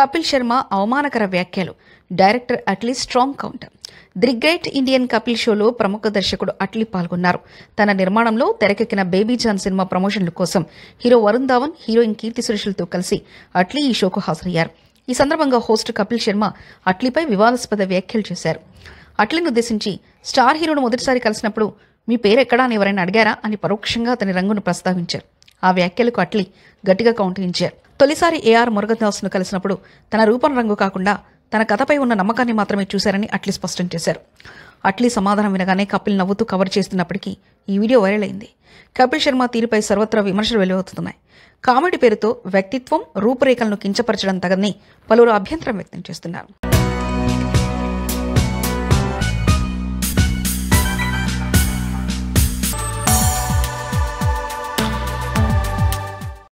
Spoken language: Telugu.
కపిల్ శర్మ అవమానకర వ్యాఖ్యలు. Director Atlee strong counter. The great Indian Kapil షోలో ప్రముఖ దర్శకుడు అట్లీ పాల్గొన్నారు. తన నిర్మాణంలో తెరకెక్కిన బేబీ జాన్ సినిమా ప్రమోషన్ల కోసం హీరో వరుణ్ ధావన్, హీరోయిన్ కీర్తి సురేష్లతో కలిసి అట్లీ ఈ షోకు హాజరయ్యారు. ఈ సందర్భంగా హోస్ట్ కపిల్ శర్మ అట్లీపై వివాదాస్పద వ్యాఖ్యలు చేశారు. అట్లీని ఉద్దేశించి స్టార్ హీరోను మొదటిసారి కలిసినప్పుడు మీ పేరెక్కడా అని ఎవరైనా అడిగారా అని పరోక్షంగా అతని రంగును ప్రస్తావించారు. ఆ వ్యాఖ్యలకు అట్లీ గట్టిగా కౌంటర్ ఇచ్చారు. తొలిసారి ఏఆర్ మురుగదాస్ను కలిసినప్పుడు తన రూపం రంగు కాకుండా తన కథపై ఉన్న నమ్మకాన్ని మాత్రమే చూశారని అట్లీ స్పష్టం చేశారు. అట్లీ సమాధానం వినగానే కపిల్ నవ్వుతూ కవర్ చేస్తున్నప్పటికీ ఈ వీడియో వైరల్ అయింది. కపిల్ శర్మ తీరుపై సర్వత్రా విమర్శలు వెలువడుతున్నాయి. కామెడీ పేరుతో వ్యక్తిత్వం, రూపురేఖలను కించపరచడం తగదని పలువురు అభ్యంతరం వ్యక్తం చేస్తున్నారు.